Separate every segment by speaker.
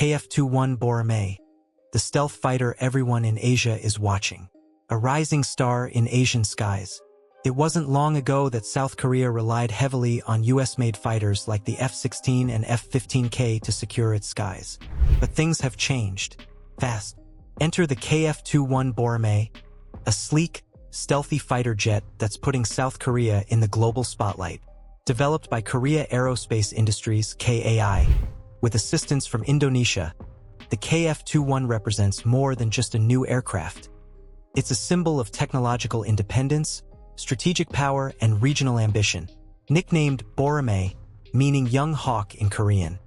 Speaker 1: KF-21 Boramae, the stealth fighter everyone in Asia is watching. A rising star in Asian skies. It wasn't long ago that South Korea relied heavily on US-made fighters like the F-16 and F-15K to secure its skies. But things have changed. Fast. Enter the KF-21 Boramae, a sleek, stealthy fighter jet that's putting South Korea in the global spotlight. Developed by Korea Aerospace Industries (KAI), with assistance from Indonesia, the KF-21 represents more than just a new aircraft. It's a symbol of technological independence, strategic power, and regional ambition. Nicknamed Boramae, meaning young hawk in Korean,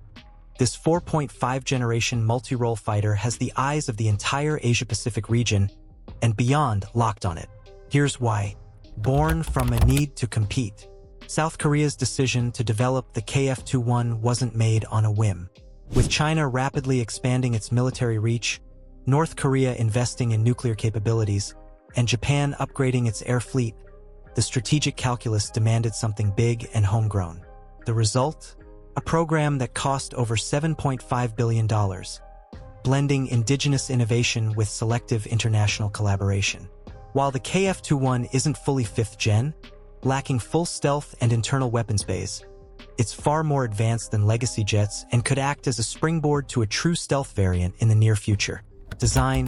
Speaker 1: this 4.5-generation multi-role fighter has the eyes of the entire Asia-Pacific region and beyond locked on it. Here's why. Born from a need to compete. South Korea's decision to develop the KF-21 wasn't made on a whim. With China rapidly expanding its military reach, North Korea investing in nuclear capabilities, and Japan upgrading its air fleet, the strategic calculus demanded something big and homegrown. The result? A program that cost over $7.5 billion, blending indigenous innovation with selective international collaboration. While the KF-21 isn't fully 5th gen, lacking full stealth and internal weapons bays, it's far more advanced than legacy jets and could act as a springboard to a true stealth variant in the near future. Design: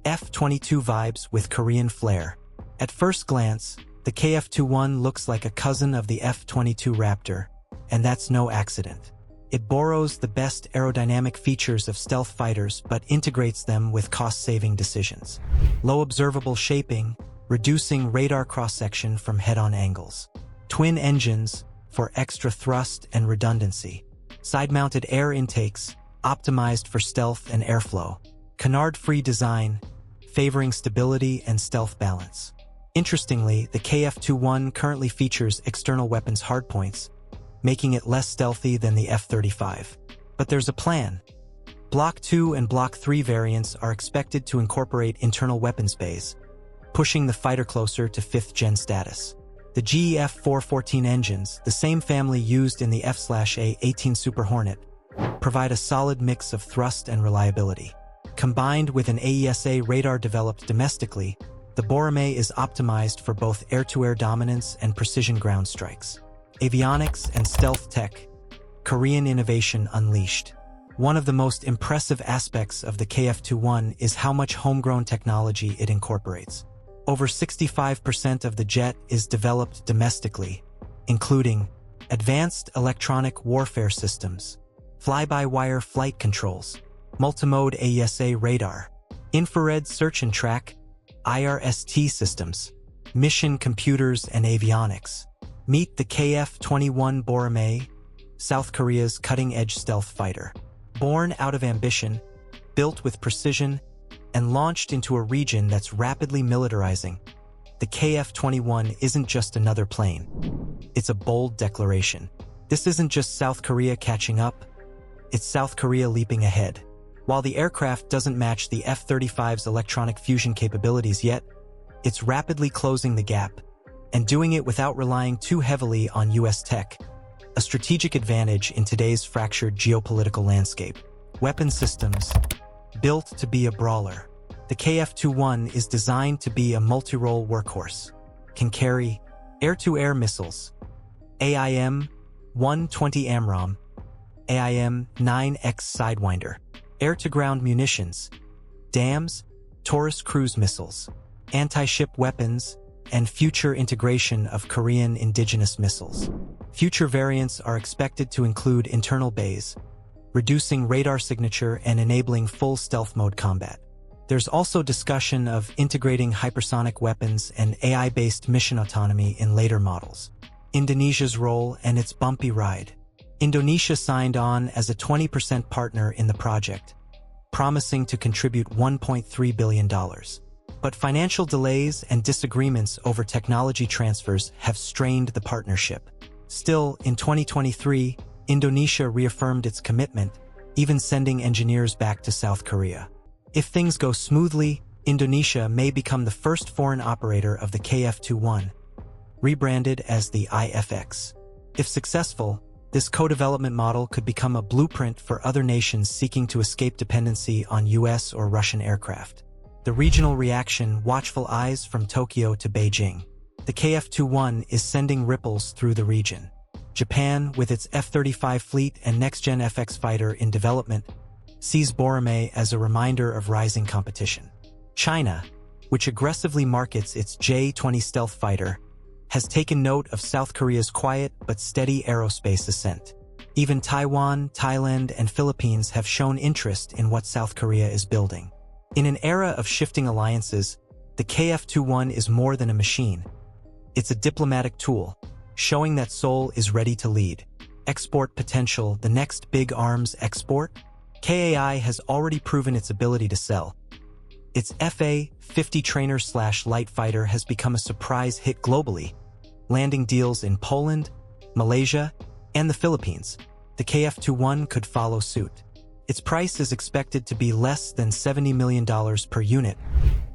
Speaker 1: F-22 vibes with Korean flair. At first glance, the KF-21 looks like a cousin of the F-22 Raptor, and that's no accident. It borrows the best aerodynamic features of stealth fighters but integrates them with cost-saving decisions. Low observable shaping, reducing radar cross-section from head-on angles. Twin engines for extra thrust and redundancy. Side-mounted air intakes, optimized for stealth and airflow. Canard-free design, favoring stability and stealth balance. Interestingly, the KF-21 currently features external weapons hardpoints, making it less stealthy than the F-35. But there's a plan. Block 2 and Block 3 variants are expected to incorporate internal weapons bays, pushing the fighter closer to 5th gen status. The GE F414 engines, the same family used in the F/A-18 Super Hornet, provide a solid mix of thrust and reliability. Combined with an AESA radar developed domestically, the Boramae is optimized for both air-to-air dominance and precision ground strikes. Avionics and stealth tech, Korean innovation unleashed. One of the most impressive aspects of the KF-21 is how much homegrown technology it incorporates. Over 65% of the jet is developed domestically, including advanced electronic warfare systems, fly-by-wire flight controls, multimode AESA radar, infrared search and track, IRST systems, mission computers and avionics. Meet the KF-21 Boramae, South Korea's cutting-edge stealth fighter. Born out of ambition, built with precision, and launched into a region that's rapidly militarizing, the KF-21 isn't just another plane. It's a bold declaration. This isn't just South Korea catching up, it's South Korea leaping ahead. While the aircraft doesn't match the F-35's electronic fusion capabilities yet, it's rapidly closing the gap, and doing it without relying too heavily on US tech, a strategic advantage in today's fractured geopolitical landscape. Weapon systems. Built to be a brawler, the KF-21 is designed to be a multi-role workhorse. Can carry air-to-air missiles, AIM-120 AMRAAM, AIM-9X Sidewinder, air-to-ground munitions, DAMs, Taurus cruise missiles, anti-ship weapons, and future integration of Korean indigenous missiles. Future variants are expected to include internal bays, reducing radar signature and enabling full stealth mode combat. There's also discussion of integrating hypersonic weapons and AI-based mission autonomy in later models. Indonesia's role and its bumpy ride. Indonesia signed on as a 20% partner in the project, promising to contribute $1.3 billion. But financial delays and disagreements over technology transfers have strained the partnership. Still, in 2023, Indonesia reaffirmed its commitment, even sending engineers back to South Korea. If things go smoothly, Indonesia may become the first foreign operator of the KF-21, rebranded as the IFX. If successful, This co-development model could become a blueprint for other nations seeking to escape dependency on US or Russian aircraft. The regional reaction, watchful eyes from Tokyo to Beijing. The KF-21 is sending ripples through the region. Japan, with its F-35 fleet and next-gen FX fighter in development, sees Boramae as a reminder of rising competition. China, which aggressively markets its J-20 stealth fighter, has taken note of South Korea's quiet but steady aerospace ascent. Even Taiwan, Thailand, and Philippines have shown interest in what South Korea is building. In an era of shifting alliances, the KF-21 is more than a machine. It's a diplomatic tool, showing that Seoul is ready to lead. Export potential, the next big arms export? KAI has already proven its ability to sell. Its FA-50 trainer/light fighter has become a surprise hit globally, landing deals in Poland, Malaysia, and the Philippines. The KF-21 could follow suit. Its price is expected to be less than $70 million per unit,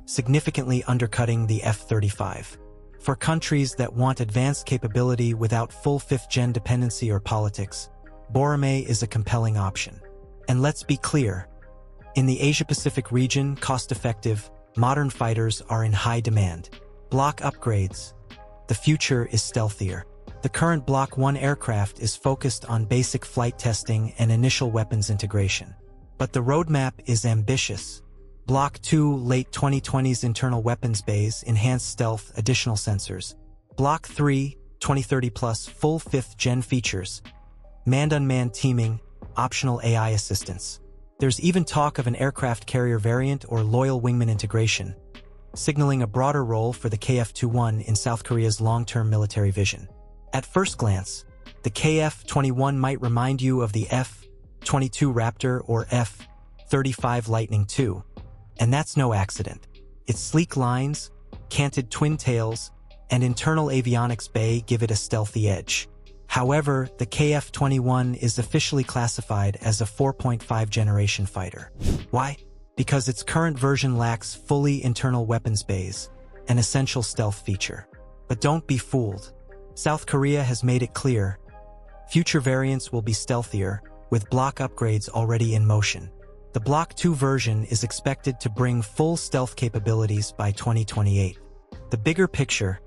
Speaker 1: significantly undercutting the F-35. For countries that want advanced capability without full fifth-gen dependency or politics, Boramae is a compelling option. And let's be clear, in the Asia-Pacific region, cost-effective, modern fighters are in high demand. Block upgrades. The future is stealthier. The current Block 1 aircraft is focused on basic flight testing and initial weapons integration. But the roadmap is ambitious. Block 2, late 2020s internal weapons bays, enhanced stealth, additional sensors. Block 3, 2030-plus full 5th-gen features. Manned-unmanned teaming, optional AI assistance. There's even talk of an aircraft carrier variant or loyal wingman integration, signaling a broader role for the KF-21 in South Korea's long-term military vision. At first glance, the KF-21 might remind you of the F-22 Raptor or F-35 Lightning II, and that's no accident. Its sleek lines, canted twin tails, and internal avionics bay give it a stealthy edge. However, the KF-21 is officially classified as a 4.5 generation fighter. Why? Because its current version lacks fully internal weapons bays, an essential stealth feature. But don't be fooled. South Korea has made it clear. Future variants will be stealthier, with block upgrades already in motion. The Block 2 version is expected to bring full stealth capabilities by 2028. The bigger picture,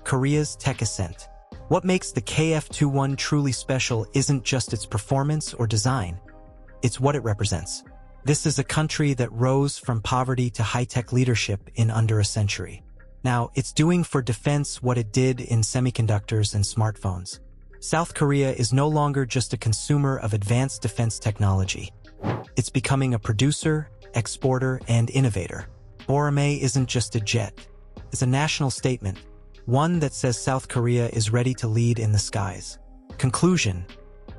Speaker 1: Korea's tech ascent. What makes the KF-21 truly special isn't just its performance or design, it's what it represents. This is a country that rose from poverty to high-tech leadership in under a century. Now, it's doing for defense what it did in semiconductors and smartphones. South Korea is no longer just a consumer of advanced defense technology. It's becoming a producer, exporter, and innovator. Boramae isn't just a jet. It's a national statement, one that says South Korea is ready to lead in the skies. Conclusion: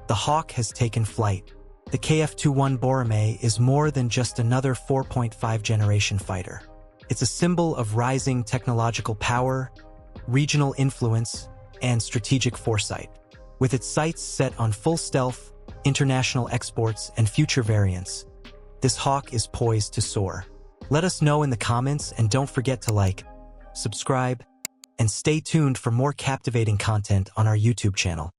Speaker 1: the Hawk has taken flight. The KF-21 Boramae is more than just another 4.5 generation fighter. It's a symbol of rising technological power, regional influence, and strategic foresight. With its sights set on full stealth, international exports, and future variants, this Hawk is poised to soar. Let us know in the comments, and don't forget to like, subscribe, and stay tuned for more captivating content on our YouTube channel.